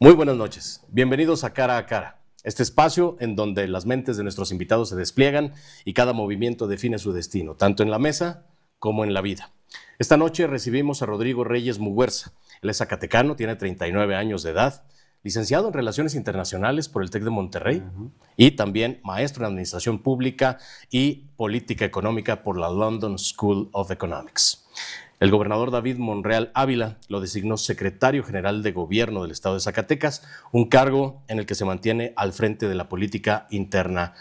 Muy buenas noches, bienvenidos a Cara a Cara, este espacio en donde las mentes de nuestros invitados se despliegan y cada movimiento define su destino, tanto en la mesa como en la vida. Esta noche recibimos a Rodrigo Reyes Muguerza. Él es zacatecano, tiene 39 años de edad, licenciado en Relaciones Internacionales por el TEC de Monterrey y también maestro en Administración Pública y Política Económica por la London School of Economics. El gobernador David Monreal Ávila lo designó secretario general de Gobierno del Estado de Zacatecas, un cargo en el que se mantiene al frente de la política interna,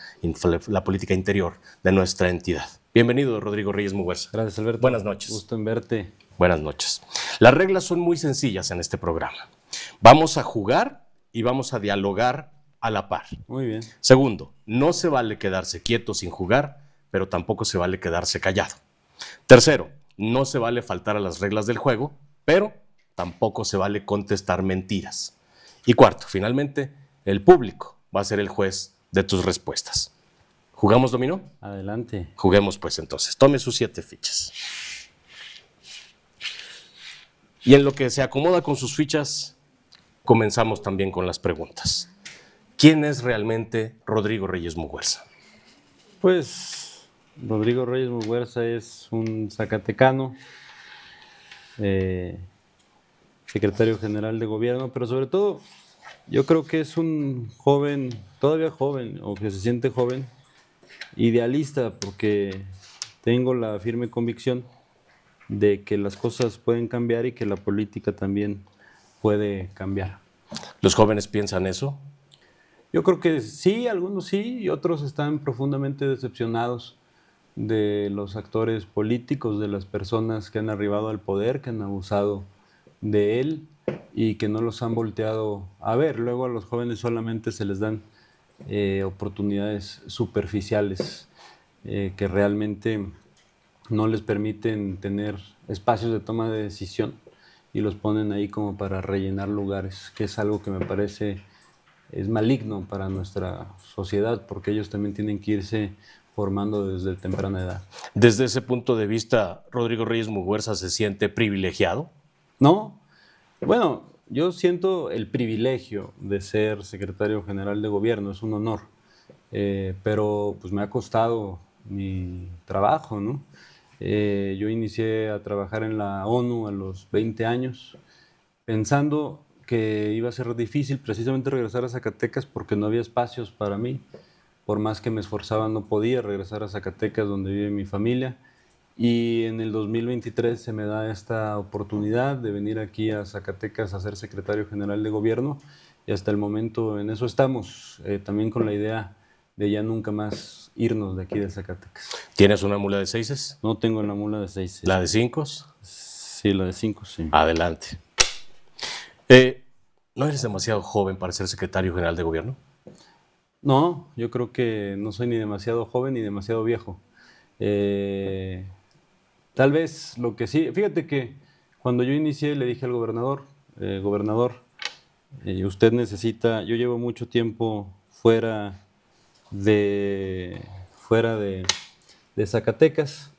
la política interior de nuestra entidad. Bienvenido, Rodrigo Reyes Muguerza. Gracias, Alberto. Buenas noches. Gusto en verte. Buenas noches. Las reglas son muy sencillas en este programa. Vamos a jugar y vamos a dialogar a la par. Muy bien. Segundo, no se vale quedarse quieto sin jugar, pero tampoco se vale quedarse callado. Tercero, no se vale faltar a las reglas del juego, pero tampoco se vale contestar mentiras. Y cuarto, finalmente, el público va a ser el juez de tus respuestas. ¿Jugamos dominó? Adelante. Juguemos pues entonces. Tome sus 7 fichas. Y en lo que se acomoda con sus fichas, comenzamos también con las preguntas. ¿Quién es realmente Rodrigo Reyes Muguerza? Pues Rodrigo Reyes Muguerza es un zacatecano, secretario general de gobierno, pero sobre todo yo creo que es un joven, todavía joven, o que se siente joven, idealista, porque tengo la firme convicción de que las cosas pueden cambiar y que la política también puede cambiar. ¿Los jóvenes piensan eso? Yo creo que sí, algunos sí, y otros están profundamente decepcionados de los actores políticos, de las personas que han arribado al poder, que han abusado de él y que no los han volteado a ver. Luego a los jóvenes solamente se les dan oportunidades superficiales que realmente no les permiten tener espacios de toma de decisión y los ponen ahí como para rellenar lugares, que es algo que me parece es maligno para nuestra sociedad, porque ellos también tienen que irse formando desde temprana edad. Desde ese punto de vista, ¿Rodrigo Reyes Muguerza se siente privilegiado? No, bueno, yo siento el privilegio de ser secretario general de gobierno, es un honor, pero pues me ha costado mi trabajo, ¿no? Yo inicié a trabajar en la ONU a los 20 años, pensando que iba a ser difícil precisamente regresar a Zacatecas porque no había espacios para mí. Por más que me esforzaba, no podía regresar a Zacatecas, donde vive mi familia. Y en el 2023 se me da esta oportunidad de venir aquí a Zacatecas a ser secretario general de gobierno. Y hasta el momento en eso estamos, también con la idea de ya nunca más irnos de aquí de Zacatecas. ¿Tienes una mula de 6? No tengo la mula de 6. ¿La de 5? Sí, la de 5, sí. Adelante. ¿No eres demasiado joven para ser secretario general de gobierno? No, yo creo que no soy ni demasiado joven ni demasiado viejo. Tal vez lo que sí, fíjate que cuando yo inicié le dije al gobernador, usted necesita, yo llevo mucho tiempo fuera de Zacatecas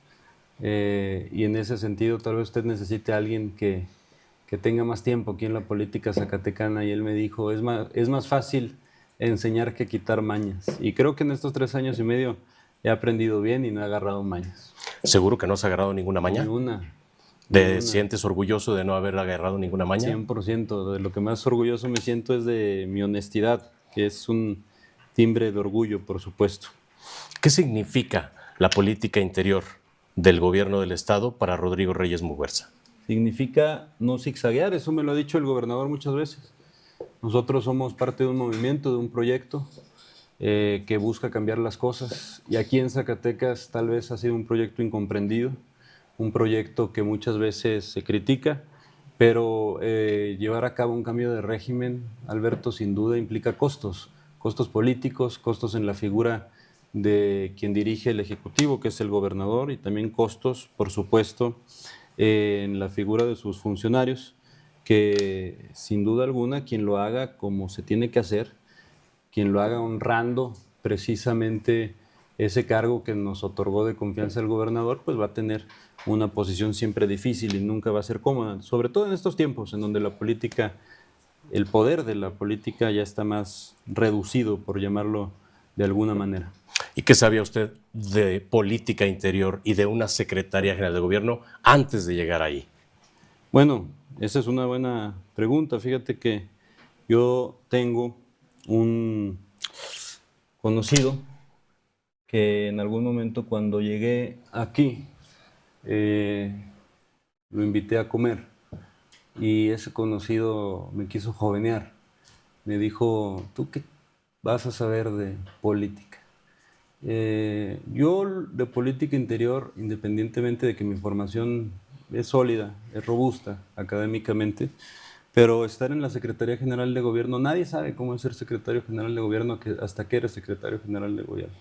y en ese sentido tal vez usted necesite a alguien que tenga más tiempo aquí en la política zacatecana, y él me dijo, es más fácil enseñar que quitar mañas. Y creo que en estos 3 años y medio he aprendido bien y no he agarrado mañas. ¿Seguro que no has agarrado ninguna maña? Ninguna. ¿Te sientes orgulloso de no haber agarrado ninguna maña? 100%. De lo que más orgulloso me siento es de mi honestidad, que es un timbre de orgullo, por supuesto. ¿Qué significa la política interior del gobierno del Estado para Rodrigo Reyes Muguerza? Significa no zigzaguear, eso me lo ha dicho el gobernador muchas veces. Nosotros somos parte de un movimiento, de un proyecto que busca cambiar las cosas, y aquí en Zacatecas tal vez ha sido un proyecto incomprendido, un proyecto que muchas veces se critica, pero llevar a cabo un cambio de régimen, Alberto, sin duda implica costos políticos, costos en la figura de quien dirige el Ejecutivo, que es el gobernador, y también costos, por supuesto, en la figura de sus funcionarios, que sin duda alguna quien lo haga como se tiene que hacer, quien lo haga honrando precisamente ese cargo que nos otorgó de confianza el gobernador, pues va a tener una posición siempre difícil y nunca va a ser cómoda, sobre todo en estos tiempos en donde la política el poder de la política ya está más reducido, por llamarlo de alguna manera. ¿Y qué sabía usted de política interior y de una secretaria general de gobierno antes de llegar ahí? Bueno, esa es una buena pregunta. Fíjate que yo tengo un conocido que en algún momento cuando llegué aquí eh, lo invité a comer y ese conocido me quiso jovenear. Me dijo, ¿tú qué vas a saber de política? Yo de política interior, independientemente de que mi formación es sólida, es robusta académicamente, pero estar en la Secretaría General de Gobierno, nadie sabe cómo es ser secretario general de gobierno hasta que eres secretario general de gobierno.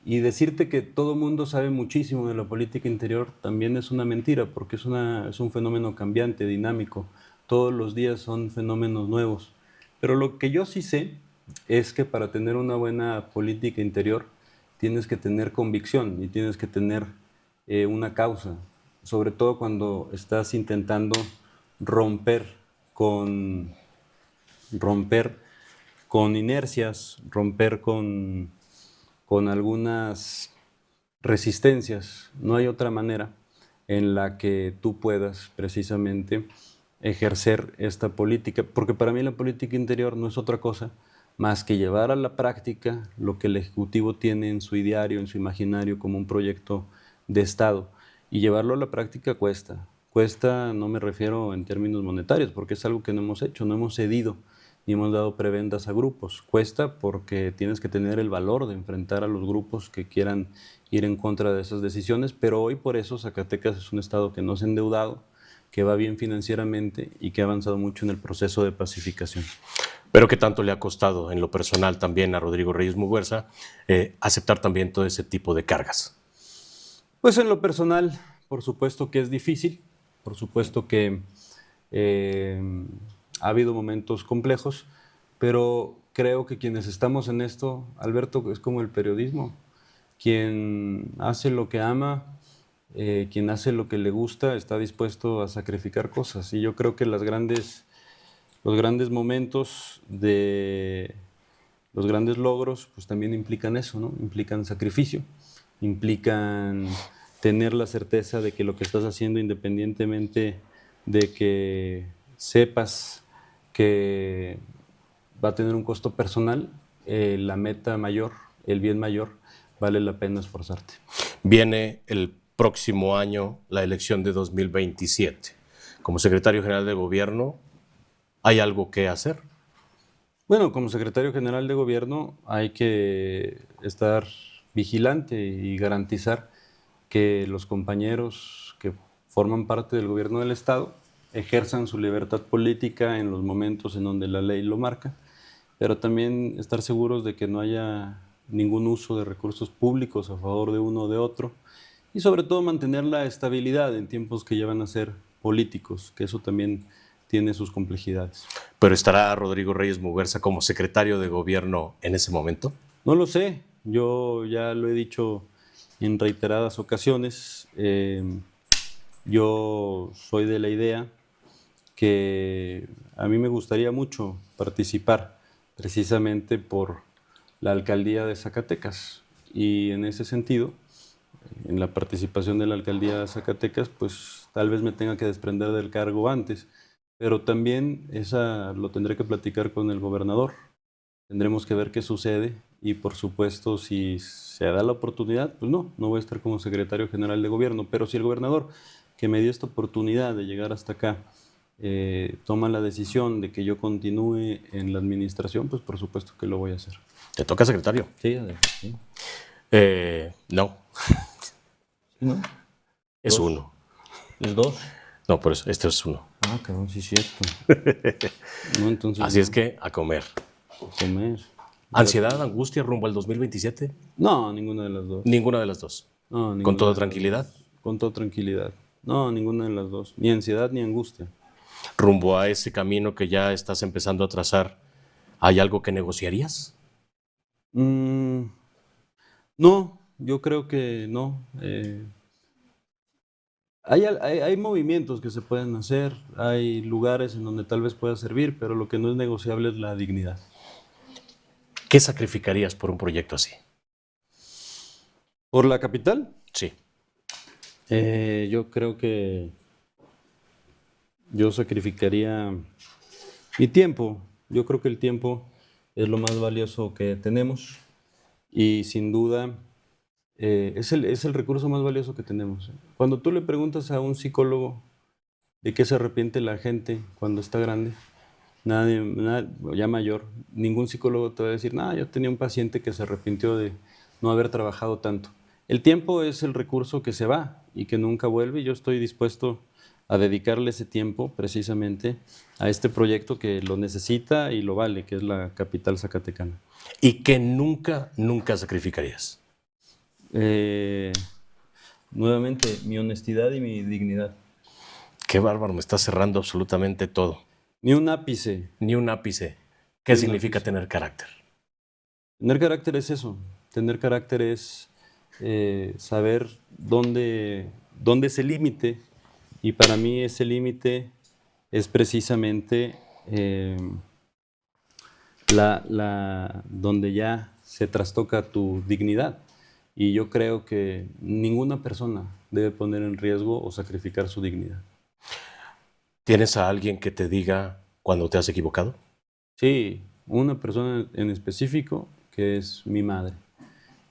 Y decirte que todo el mundo sabe muchísimo de la política interior también es una mentira, porque es un fenómeno cambiante, dinámico. Todos los días son fenómenos nuevos. Pero lo que yo sí sé es que para tener una buena política interior tienes que tener convicción y tienes que tener una causa, sobre todo cuando estás intentando romper con, romper con inercias, romper con algunas resistencias. No hay otra manera en la que tú puedas precisamente ejercer esta política, porque para mí la política interior no es otra cosa más que llevar a la práctica lo que el Ejecutivo tiene en su ideario, en su imaginario como un proyecto de Estado. Y llevarlo a la práctica cuesta. Cuesta, no me refiero en términos monetarios, porque es algo que no hemos hecho, no hemos cedido ni hemos dado prebendas a grupos. Cuesta porque tienes que tener el valor de enfrentar a los grupos que quieran ir en contra de esas decisiones, pero hoy por eso Zacatecas es un estado que no se ha endeudado, que va bien financieramente y que ha avanzado mucho en el proceso de pacificación. Pero ¿qué tanto le ha costado en lo personal también a Rodrigo Reyes Muguerza aceptar también todo ese tipo de cargas? Pues en lo personal, por supuesto que es difícil, por supuesto que ha habido momentos complejos, pero creo que quienes estamos en esto, Alberto, es como el periodismo. Quien hace lo que ama, quien hace lo que le gusta, está dispuesto a sacrificar cosas. Y yo creo que los grandes momentos de los grandes logros, pues también implican eso, ¿no? Implican sacrificio, implican tener la certeza de que lo que estás haciendo, independientemente de que sepas que va a tener un costo personal, la meta mayor, el bien mayor, vale la pena esforzarte. Viene el próximo año la elección de 2027. Como secretario general de gobierno, ¿hay algo que hacer? Bueno, como secretario general de gobierno hay que estar vigilante y garantizar que los compañeros que forman parte del gobierno del Estado ejerzan su libertad política en los momentos en donde la ley lo marca, pero también estar seguros de que no haya ningún uso de recursos públicos a favor de uno o de otro y sobre todo mantener la estabilidad en tiempos que ya van a ser políticos, que eso también tiene sus complejidades. ¿Pero estará Rodrigo Reyes Muguerza como secretario de gobierno en ese momento? No lo sé, yo ya lo he dicho en reiteradas ocasiones, yo soy de la idea que a mí me gustaría mucho participar precisamente por la alcaldía de Zacatecas y en ese sentido, en la participación de la alcaldía de Zacatecas, pues tal vez me tenga que desprender del cargo antes, pero también esa lo tendré que platicar con el gobernador. Tendremos que ver qué sucede y por supuesto si se da la oportunidad, pues no voy a estar como secretario general de gobierno, pero si el gobernador que me dio esta oportunidad de llegar hasta acá toma la decisión de que yo continúe en la administración, pues por supuesto que lo voy a hacer. ¿Te toca secretario? Sí, sí. No, ¿No? es ¿Dos? uno. ¿Es dos? No, por eso, este es uno. Ah, cabrón, sí es cierto. No, entonces Así es que a comer. comer. ¿Ansiedad, angustia rumbo al 2027? No, ninguna de las dos. Ninguna de las dos. No, ¿Con ninguna toda de las tranquilidad? dos. Con toda tranquilidad. No, ninguna de las dos. Ni ansiedad ni angustia. Rumbo a ese camino que ya estás empezando a trazar, ¿hay algo que negociarías? Mm, no, yo creo que no. Hay movimientos que se pueden hacer, hay lugares en donde tal vez pueda servir, pero lo que no es negociable es la dignidad. ¿Qué sacrificarías por un proyecto así? ¿Por la capital? Sí. Yo creo que yo sacrificaría mi tiempo. Yo creo que el tiempo es lo más valioso que tenemos y sin duda es el recurso más valioso que tenemos. Cuando tú le preguntas a un psicólogo de qué se arrepiente la gente cuando está grande, nadie, ya mayor, ningún psicólogo te va a decir, nada, yo tenía un paciente que se arrepintió de no haber trabajado tanto. El tiempo es el recurso que se va y que nunca vuelve. Yo estoy dispuesto a dedicarle ese tiempo precisamente a este proyecto que lo necesita y lo vale, que es la capital zacatecana. ¿Y que nunca, nunca sacrificarías? Nuevamente, mi honestidad y mi dignidad. Qué bárbaro, me estás cerrando absolutamente todo. Ni un ápice. Ni un ápice. ¿Qué significa tener carácter? Tener carácter es eso. Tener carácter es saber dónde es el límite. Y para mí ese límite es precisamente donde ya se trastoca tu dignidad. Y yo creo que ninguna persona debe poner en riesgo o sacrificar su dignidad. ¿Tienes a alguien que te diga cuando te has equivocado? Sí, una persona en específico que es mi madre.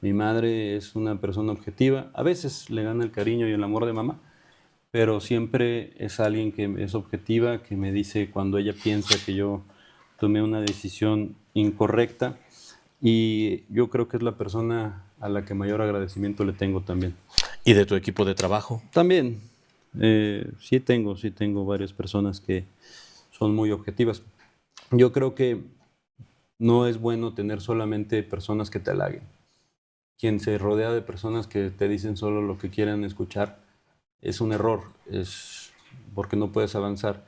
Mi madre es una persona objetiva. A veces le gana el cariño y el amor de mamá, pero siempre es alguien que es objetiva, que me dice cuando ella piensa que yo tomé una decisión incorrecta, y yo creo que es la persona a la que mayor agradecimiento le tengo también. ¿Y de tu equipo de trabajo? También, sí tengo varias personas que son muy objetivas. Yo creo que no es bueno tener solamente personas que te halaguen. Quien se rodea de personas que te dicen solo lo que quieren escuchar es un error, es porque no puedes avanzar.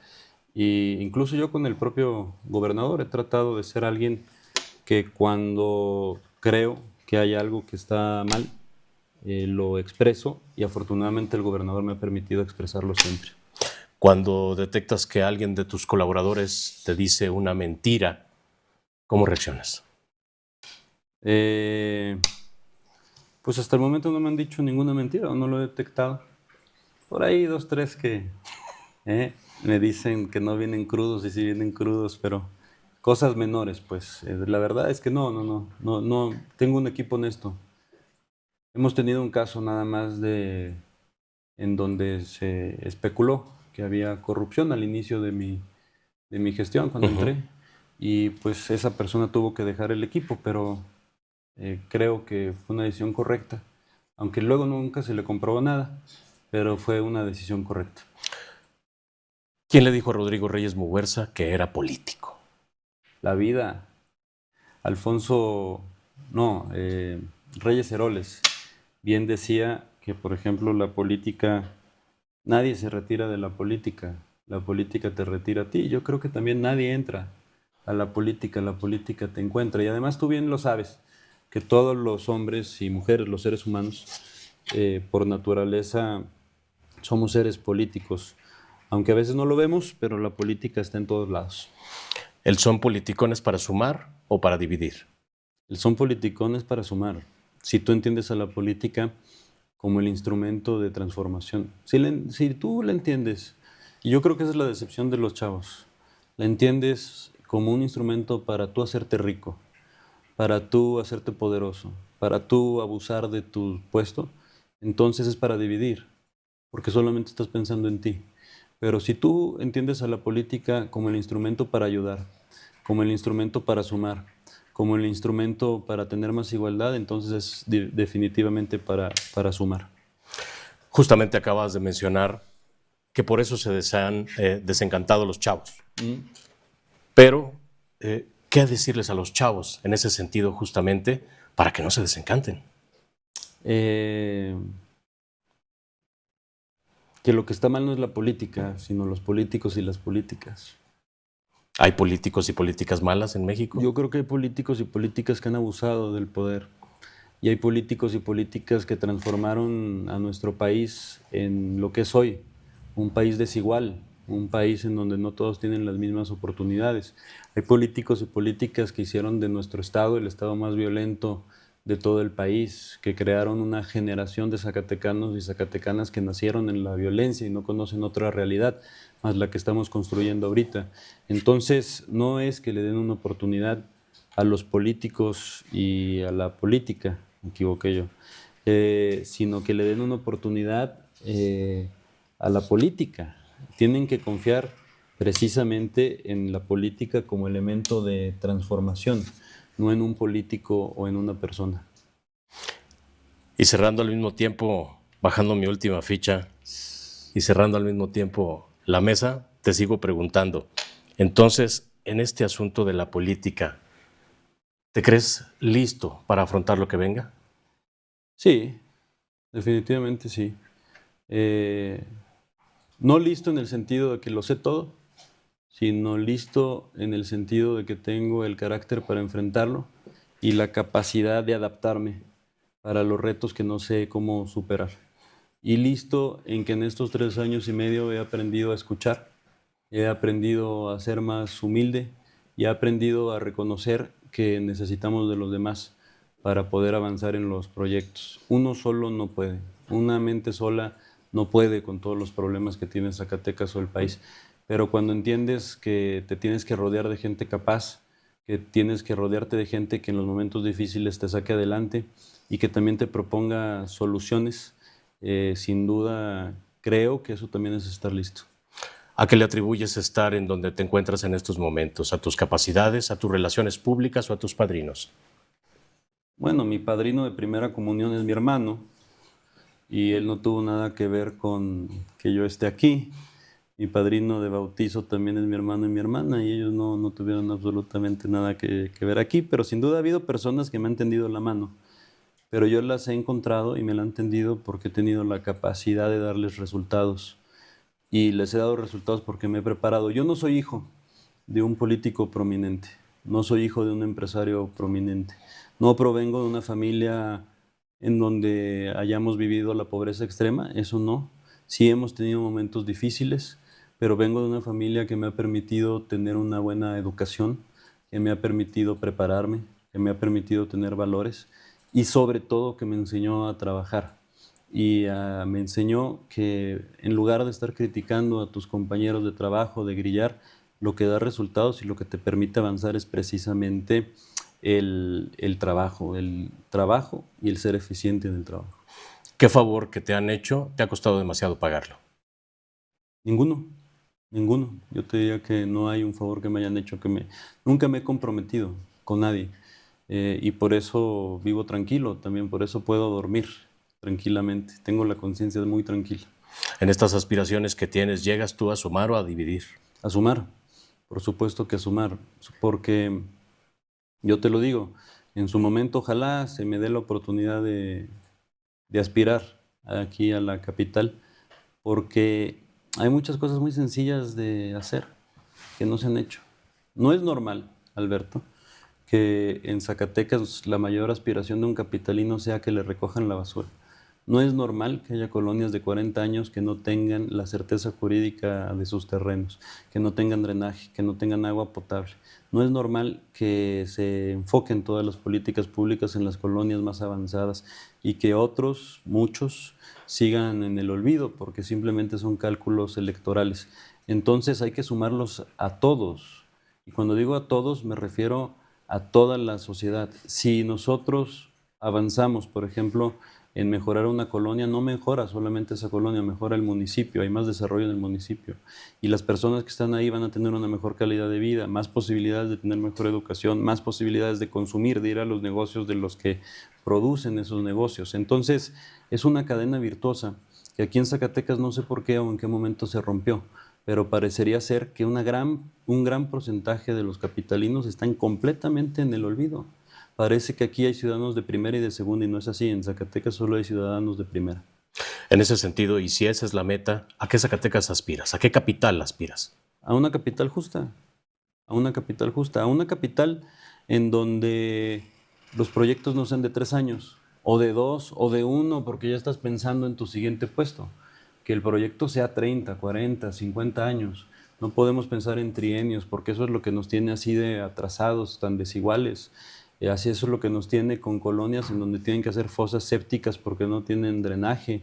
Y incluso yo con el propio gobernador he tratado de ser alguien que cuando creo que hay algo que está mal, lo expreso, y afortunadamente el gobernador me ha permitido expresarlo siempre. Cuando detectas que alguien de tus colaboradores te dice una mentira, ¿cómo reaccionas? Pues hasta el momento no me han dicho ninguna mentira, o no lo he detectado. Por ahí 2, 3 que me dicen que no vienen crudos y sí vienen crudos, pero cosas menores, pues. La verdad es que no. Tengo un equipo honesto. Hemos tenido un caso nada más en donde se especuló que había corrupción al inicio de mi gestión cuando entré, y pues esa persona tuvo que dejar el equipo, pero creo que fue una decisión correcta, aunque luego nunca se le comprobó nada, pero fue una decisión correcta. ¿Quién le dijo a Rodrigo Reyes Muguerza que era político? La vida. Reyes Heroles bien decía que, por ejemplo, la política, nadie se retira de la política te retira a ti. Yo creo que también nadie entra a la política te encuentra. Y además tú bien lo sabes, que todos los hombres y mujeres, los seres humanos, por naturaleza somos seres políticos. Aunque a veces no lo vemos, pero la política está en todos lados. ¿El son politicón es para sumar o para dividir? El son politicón es para sumar. Si tú entiendes a la política como el instrumento de transformación, si tú la entiendes, y yo creo que esa es la decepción de los chavos, la entiendes como un instrumento para tú hacerte rico, para tú hacerte poderoso, para tú abusar de tu puesto, entonces es para dividir, porque solamente estás pensando en ti. Pero si tú entiendes a la política como el instrumento para ayudar, como el instrumento para sumar, como el instrumento para tener más igualdad, entonces es definitivamente para sumar. Justamente acabas de mencionar que por eso se han desencantado los chavos. Pero, ¿qué decirles a los chavos en ese sentido justamente para que no se desencanten? Que lo que está mal no es la política, sino los políticos y las políticas. ¿Hay políticos y políticas malas en México? Yo creo que hay políticos y políticas que han abusado del poder. y hay políticos y políticas que transformaron a nuestro país en lo que es hoy, un país desigual, un país en donde no todos tienen las mismas oportunidades. Hay políticos y políticas que hicieron de nuestro estado el estado más violento de todo el país, que crearon una generación de zacatecanos y zacatecanas que nacieron en la violencia y no conocen otra realidad más la que estamos construyendo ahorita. Entonces, no es que le den una oportunidad a los políticos y a la política, me equivoqué yo, sino que le den una oportunidad a la política. Tienen que confiar precisamente en la política como elemento de transformación, no en un político o en una persona. Y cerrando al mismo tiempo, bajando mi última ficha y cerrando al mismo tiempo la mesa, te sigo preguntando. Entonces, en este asunto de la política, ¿te crees listo para afrontar lo que venga? Sí, definitivamente sí. No listo en el sentido de que lo sé todo, sino listo en el sentido de que tengo el carácter para enfrentarlo y la capacidad de adaptarme para los retos que no sé cómo superar. Y listo en que en estos 3 años y medio he aprendido a escuchar, he aprendido a ser más humilde y he aprendido a reconocer que necesitamos de los demás para poder avanzar en los proyectos. Uno solo no puede, una mente sola no puede con todos los problemas que tiene Zacatecas o el país. Pero cuando entiendes que te tienes que rodear de gente capaz, que tienes que rodearte de gente que en los momentos difíciles te saque adelante y que también te proponga soluciones, sin duda creo que eso también es estar listo. ¿A qué le atribuyes estar en donde te encuentras en estos momentos? ¿A tus capacidades, a tus relaciones públicas o a tus padrinos? Bueno, mi padrino de primera comunión es mi hermano y él no tuvo nada que ver con que yo esté aquí. Mi padrino de bautizo también es mi hermano y mi hermana y ellos no tuvieron absolutamente nada que ver aquí, pero sin duda ha habido personas que me han tendido la mano, pero yo las he encontrado y me la han tendido porque he tenido la capacidad de darles resultados y les he dado resultados porque me he preparado. Yo no soy hijo de un político prominente, no soy hijo de un empresario prominente, no provengo de una familia en donde hayamos vivido la pobreza extrema, eso no. Sí hemos tenido momentos difíciles, pero vengo de una familia que me ha permitido tener una buena educación, que me ha permitido prepararme, que me ha permitido tener valores y sobre todo que me enseñó a trabajar. Y me enseñó que en lugar de estar criticando a tus compañeros de trabajo, de grillar, lo que da resultados y lo que te permite avanzar es precisamente el trabajo y el ser eficiente en el trabajo. ¿Qué favor que te han hecho te ha costado demasiado pagarlo? Ninguno, ninguno. Yo te diría que no hay un favor que me hayan hecho, nunca me he comprometido con nadie y por eso vivo tranquilo, también por eso puedo dormir tranquilamente, tengo la conciencia muy tranquila. En estas aspiraciones que tienes, ¿llegas tú a sumar o a dividir? A sumar, por supuesto que a sumar, porque yo te lo digo, en su momento ojalá se me dé la oportunidad de aspirar aquí a la capital, porque hay muchas cosas muy sencillas de hacer que no se han hecho. No es normal, Alberto, que en Zacatecas la mayor aspiración de un capitalino sea que le recojan la basura. No es normal que haya colonias de 40 años que no tengan la certeza jurídica de sus terrenos, que no tengan drenaje, que no tengan agua potable. No es normal que se enfoquen todas las políticas públicas en las colonias más avanzadas y que otros, muchos, sigan en el olvido porque simplemente son cálculos electorales. Entonces hay que sumarlos a todos. Y cuando digo a todos me refiero a toda la sociedad. Si nosotros avanzamos, por ejemplo, en mejorar una colonia, no mejora solamente esa colonia, mejora el municipio, hay más desarrollo en el municipio. Y las personas que están ahí van a tener una mejor calidad de vida, más posibilidades de tener mejor educación, más posibilidades de consumir, de ir a los negocios de los que producen esos negocios. Entonces, es una cadena virtuosa que aquí en Zacatecas no sé por qué o en qué momento se rompió, pero parecería ser que un gran porcentaje de los capitalinos están completamente en el olvido. Parece que aquí hay ciudadanos de primera y de segunda y no es así. En Zacatecas solo hay ciudadanos de primera. En ese sentido, y si esa es la meta, ¿a qué Zacatecas aspiras? ¿A qué capital aspiras? A una capital justa, a una capital justa, a una capital en donde los proyectos no sean de 3 años, o de 2, o de 1, porque ya estás pensando en tu siguiente puesto. Que el proyecto sea 30, 40, 50 años. No podemos pensar en trienios, porque eso es lo que nos tiene así de atrasados, tan desiguales. Así eso es lo que nos tiene con colonias en donde tienen que hacer fosas sépticas porque no tienen drenaje.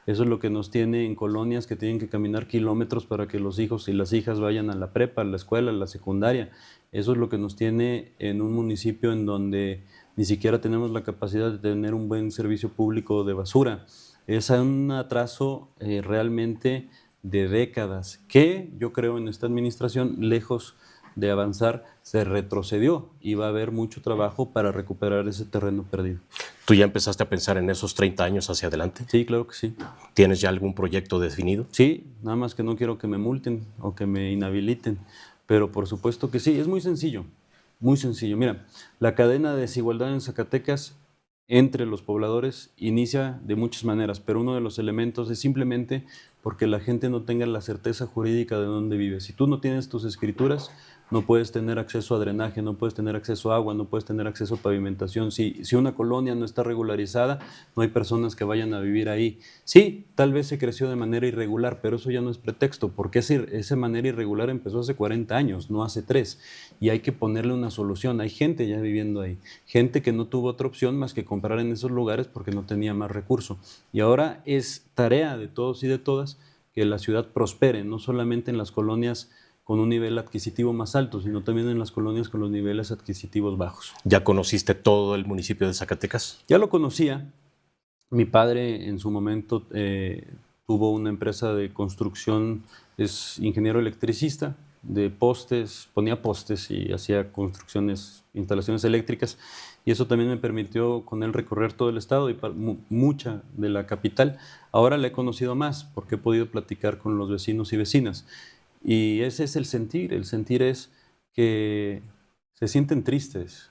Eso es lo que nos tiene en colonias que tienen que caminar kilómetros para que los hijos y las hijas vayan a la prepa, a la escuela, a la secundaria. Eso es lo que nos tiene en un municipio en donde ni siquiera tenemos la capacidad de tener un buen servicio público de basura. Es un atraso realmente de décadas que yo creo en esta administración, lejos de avanzar, se retrocedió y va a haber mucho trabajo para recuperar ese terreno perdido. ¿Tú ya empezaste a pensar en esos 30 años hacia adelante? Sí, claro que sí. ¿Tienes ya algún proyecto definido? Sí, nada más que no quiero que me multen o que me inhabiliten, pero por supuesto que sí, es muy sencillo, muy sencillo. Mira, la cadena de desigualdad en Zacatecas entre los pobladores inicia de muchas maneras, pero uno de los elementos es simplemente porque la gente no tenga la certeza jurídica de dónde vive. Si tú no tienes tus escrituras, no puedes tener acceso a drenaje, no puedes tener acceso a agua, no puedes tener acceso a pavimentación. Si una colonia no está regularizada, no hay personas que vayan a vivir ahí. Sí, tal vez se creció de manera irregular, pero eso ya no es pretexto, porque esa manera irregular empezó hace 40 años, no hace 3, y hay que ponerle una solución. Hay gente ya viviendo ahí, gente que no tuvo otra opción más que comprar en esos lugares porque no tenía más recurso. Y ahora es tarea de todos y de todas que la ciudad prospere, no solamente en las colonias con un nivel adquisitivo más alto, sino también en las colonias con los niveles adquisitivos bajos. ¿Ya conociste todo el municipio de Zacatecas? Ya lo conocía. Mi padre en su momento tuvo una empresa de construcción, es ingeniero electricista, de postes, ponía postes y hacía construcciones, instalaciones eléctricas, y eso también me permitió con él recorrer todo el estado y mucha de la capital. Ahora le he conocido más porque he podido platicar con los vecinos y vecinas. Y ese es el sentir es que se sienten tristes,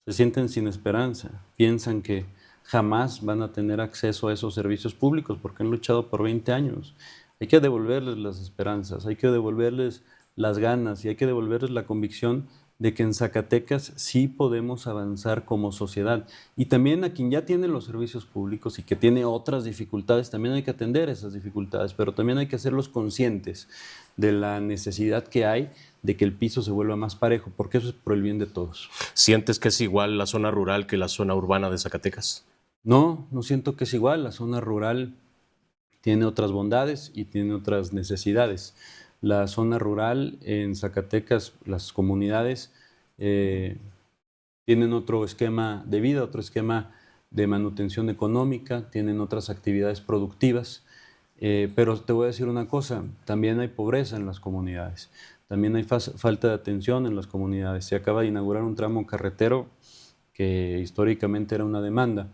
se sienten sin esperanza, piensan que jamás van a tener acceso a esos servicios públicos porque han luchado por 20 años. Hay que devolverles las esperanzas, hay que devolverles las ganas y hay que devolverles la convicción de que en Zacatecas sí podemos avanzar como sociedad. Y también a quien ya tiene los servicios públicos y que tiene otras dificultades, también hay que atender esas dificultades, pero también hay que hacerlos conscientes de la necesidad que hay de que el piso se vuelva más parejo, porque eso es por el bien de todos. ¿Sientes que es igual la zona rural que la zona urbana de Zacatecas? No, no siento que es igual. La zona rural tiene otras bondades y tiene otras necesidades. La zona rural en Zacatecas, las comunidades tienen otro esquema de vida, otro esquema de manutención económica, tienen otras actividades productivas, pero te voy a decir una cosa, también hay pobreza en las comunidades, también hay falta de atención en las comunidades. Se acaba de inaugurar un tramo carretero que históricamente era una demanda,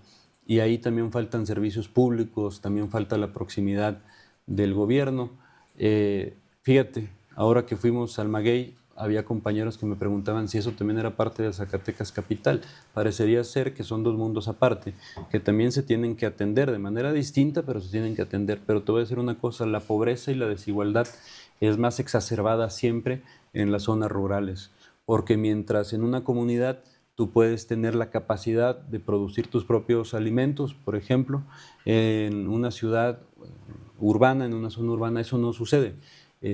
y ahí también faltan servicios públicos, también falta la proximidad del gobierno. Fíjate, ahora que fuimos al Maguey, había compañeros que me preguntaban si eso también era parte de Zacatecas Capital. Parecería ser que son dos mundos aparte, que también se tienen que atender de manera distinta, pero se tienen que atender. Pero te voy a decir una cosa, la pobreza y la desigualdad es más exacerbada siempre en las zonas rurales, porque mientras en una comunidad tú puedes tener la capacidad de producir tus propios alimentos, por ejemplo, en una ciudad urbana, en una zona urbana, eso no sucede.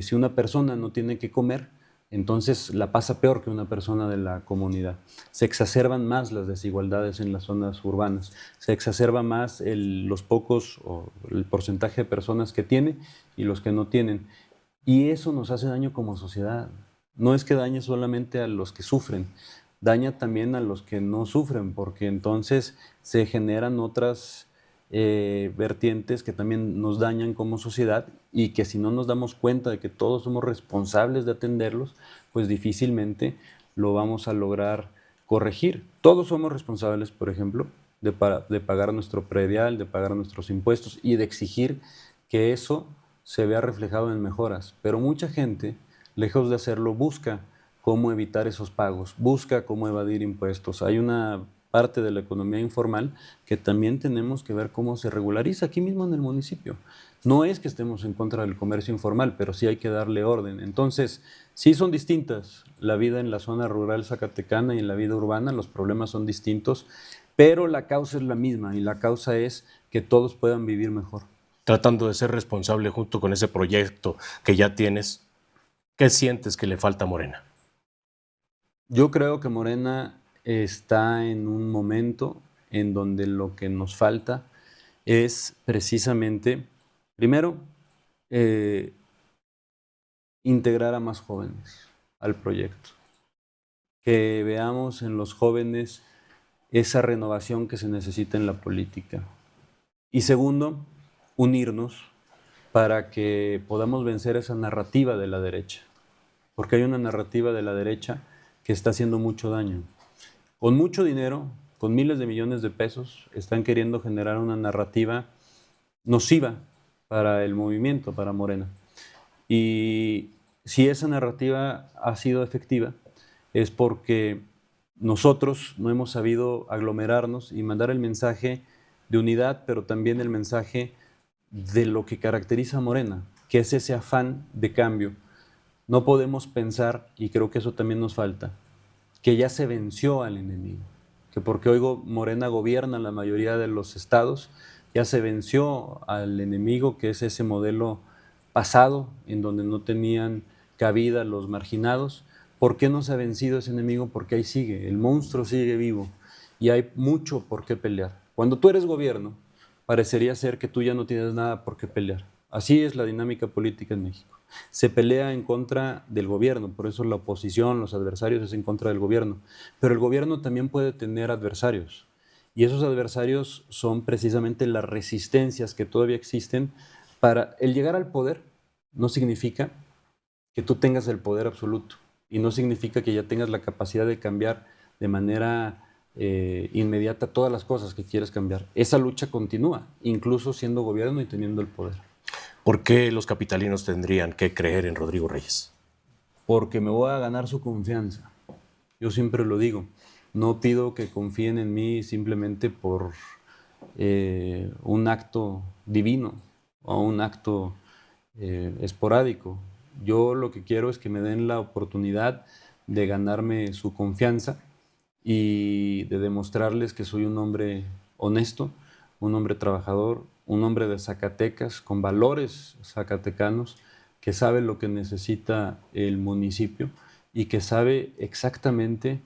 Si una persona no tiene que comer, entonces la pasa peor que una persona de la comunidad. Se exacerban más las desigualdades en las zonas urbanas, se exacerba más los pocos o el porcentaje de personas que tiene y los que no tienen. Y eso nos hace daño como sociedad. No es que dañe solamente a los que sufren, daña también a los que no sufren, porque entonces se generan otras vertientes que también nos dañan como sociedad y que si no nos damos cuenta de que todos somos responsables de atenderlos, pues difícilmente lo vamos a lograr corregir. Todos somos responsables, por ejemplo, de pagar nuestro predial, de pagar nuestros impuestos y de exigir que eso se vea reflejado en mejoras, pero mucha gente, lejos de hacerlo, busca cómo evitar esos pagos, busca cómo evadir impuestos. Hay una parte de la economía informal que también tenemos que ver cómo se regulariza aquí mismo en el municipio. No es que estemos en contra del comercio informal, pero sí hay que darle orden. Entonces, sí son distintas la vida en la zona rural zacatecana y en la vida urbana, los problemas son distintos. pero la causa es la misma y la causa es que todos puedan vivir mejor. Tratando de ser responsable junto con ese proyecto que ya tienes, ¿qué sientes que le falta a Morena? Yo creo que Morena está en un momento en donde lo que nos falta es precisamente, primero, integrar a más jóvenes al proyecto, que veamos en los jóvenes esa renovación que se necesita en la política. Y segundo, unirnos para que podamos vencer esa narrativa de la derecha, porque hay una narrativa de la derecha que está haciendo mucho daño. Con mucho dinero, con miles de millones de pesos, están queriendo generar una narrativa nociva para el movimiento, para Morena. Y si esa narrativa ha sido efectiva, es porque nosotros no hemos sabido aglomerarnos y mandar el mensaje de unidad, pero también el mensaje de lo que caracteriza a Morena, que es ese afán de cambio. No podemos pensar, y creo que eso también nos falta, que ya se venció al enemigo, que porque hoy Morena gobierna la mayoría de los estados, ya se venció al enemigo, que es ese modelo pasado, en donde no tenían cabida los marginados. ¿Por qué no se ha vencido ese enemigo? Porque ahí sigue, el monstruo sigue vivo y hay mucho por qué pelear. Cuando tú eres gobierno, parecería ser que tú ya no tienes nada por qué pelear. Así es la dinámica política en México. Se pelea en contra del gobierno, por eso la oposición, los adversarios es en contra del gobierno. Pero el gobierno también puede tener adversarios. Y esos adversarios son precisamente las resistencias que todavía existen para el llegar al poder. No significa que tú tengas el poder absoluto y no significa que ya tengas la capacidad de cambiar de manera inmediata todas las cosas que quieres cambiar. Esa lucha continúa, incluso siendo gobierno y teniendo el poder. ¿Por qué los capitalinos tendrían que creer en Rodrigo Reyes? Porque me voy a ganar su confianza. Yo siempre lo digo, no pido que confíen en mí simplemente por un acto divino o un acto esporádico. Yo lo que quiero es que me den la oportunidad de ganarme su confianza y de demostrarles que soy un hombre honesto, un hombre trabajador, un hombre de Zacatecas, con valores zacatecanos, que sabe lo que necesita el municipio y que sabe exactamente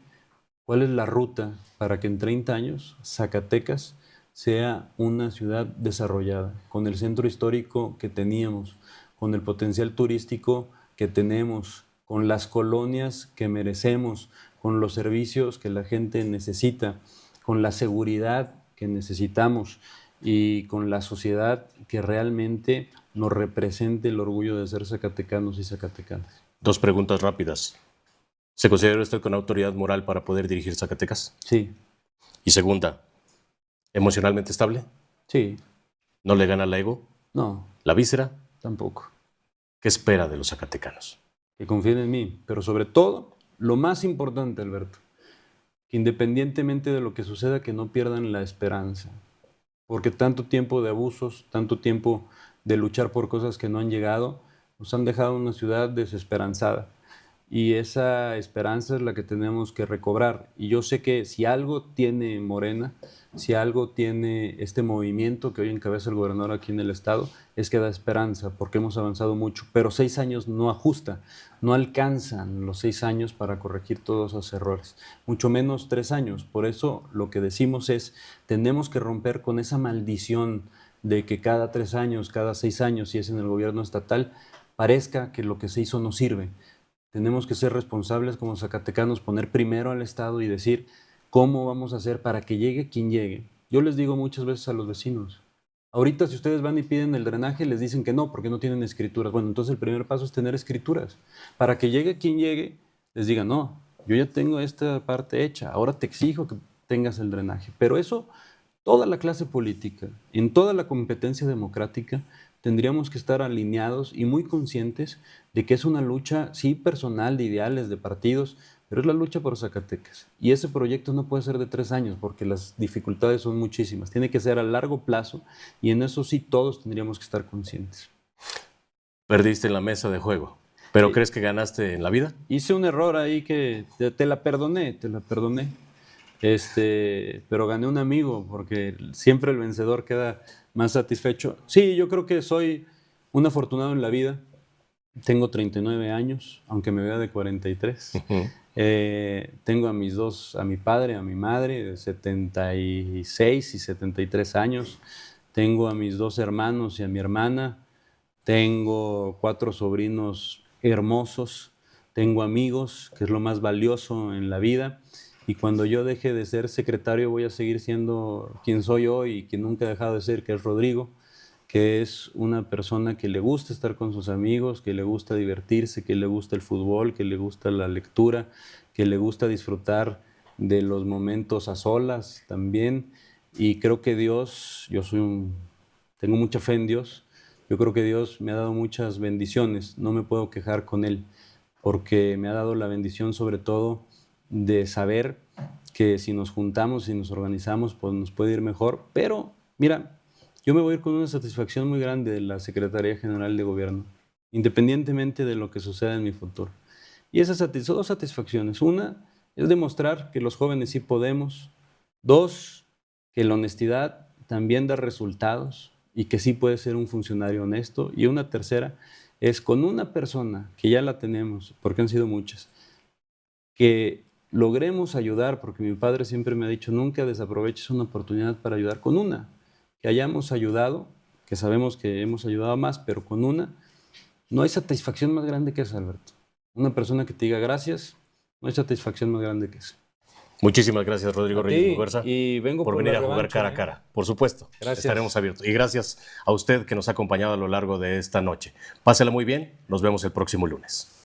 cuál es la ruta para que en 30 años Zacatecas sea una ciudad desarrollada, con el centro histórico que teníamos, con el potencial turístico que tenemos, con las colonias que merecemos, con los servicios que la gente necesita, con la seguridad que necesitamos y con la sociedad que realmente nos represente el orgullo de ser zacatecanos y zacatecanas. 2 preguntas rápidas. ¿Se considera usted con autoridad moral para poder dirigir Zacatecas? Sí. Y segunda, ¿emocionalmente estable? Sí. ¿No le gana la ego? No. ¿La víscera? Tampoco. ¿Qué espera de los zacatecanos? Que confíen en mí, pero sobre todo, lo más importante, Alberto, que independientemente de lo que suceda, que no pierdan la esperanza, porque tanto tiempo de abusos, tanto tiempo de luchar por cosas que no han llegado, nos han dejado una ciudad desesperanzada. Y esa esperanza es la que tenemos que recobrar. Y yo sé que si algo tiene Morena, si algo tiene este movimiento que hoy encabeza el gobernador aquí en el estado, es que da esperanza, porque hemos avanzado mucho. Pero 6 años no ajusta, no alcanzan los 6 años para corregir todos esos errores, mucho menos 3 años. Por eso lo que decimos es, tenemos que romper con esa maldición de que cada 3 años, cada 6 años, si es en el gobierno estatal, parezca que lo que se hizo no sirve. Tenemos que ser responsables como zacatecanos, poner primero al Estado y decir cómo vamos a hacer para que llegue quien llegue. Yo les digo muchas veces a los vecinos, ahorita si ustedes van y piden el drenaje, les dicen que no, porque no tienen escrituras. Bueno, entonces el primer paso es tener escrituras. Para que llegue quien llegue, les digan, no, yo ya tengo esta parte hecha, ahora te exijo que tengas el drenaje. Pero eso, toda la clase política, en toda la competencia democrática, tendríamos que estar alineados y muy conscientes de que es una lucha, sí, personal, de ideales, de partidos, pero es la lucha por Zacatecas. Y ese proyecto no puede ser de 3 años porque las dificultades son muchísimas. Tiene que ser a largo plazo y en eso sí todos tendríamos que estar conscientes. Perdiste en la mesa de juego, pero Sí. ¿crees que ganaste en la vida? Hice un error ahí que te la perdoné, Pero gané un amigo, porque siempre el vencedor queda más satisfecho. Sí, yo creo que soy un afortunado en la vida. Tengo 39 años, aunque me vea de 43. Tengo a mi padre, a mi madre, de 76 y 73 años. Tengo a mis 2 hermanos y a mi hermana. Tengo 4 sobrinos hermosos. Tengo amigos, que es lo más valioso en la vida. Y cuando yo deje de ser secretario, voy a seguir siendo quien soy hoy y quien nunca he dejado de ser, que es Rodrigo, que es una persona que le gusta estar con sus amigos, que le gusta divertirse, que le gusta el fútbol, que le gusta la lectura, que le gusta disfrutar de los momentos a solas también. Y creo que Dios, tengo mucha fe en Dios, yo creo que Dios me ha dado muchas bendiciones, no me puedo quejar con Él, porque me ha dado la bendición sobre todo de saber que si nos juntamos, si nos organizamos, pues nos puede ir mejor. Pero, mira, yo me voy a ir con una satisfacción muy grande de la Secretaría General de Gobierno, independientemente de lo que suceda en mi futuro. Y esas son 2 satisfacciones. Una es demostrar que los jóvenes sí podemos. 2, que la honestidad también da resultados y que sí puede ser un funcionario honesto. Y una tercera es con una persona, que ya la tenemos, porque han sido muchas, que logremos ayudar, porque mi padre siempre me ha dicho, nunca desaproveches una oportunidad para ayudar, con una, que hayamos ayudado, que sabemos que hemos ayudado a más, pero con una, no hay satisfacción más grande que esa, Alberto. Una persona que te diga gracias, no hay satisfacción más grande que esa. Muchísimas gracias, Rodrigo Reyes Muguerza, y vengo por venir a jugar cara a cara. Por supuesto, gracias. Estaremos abiertos. Y gracias a usted que nos ha acompañado a lo largo de esta noche. Pásela muy bien, nos vemos el próximo lunes.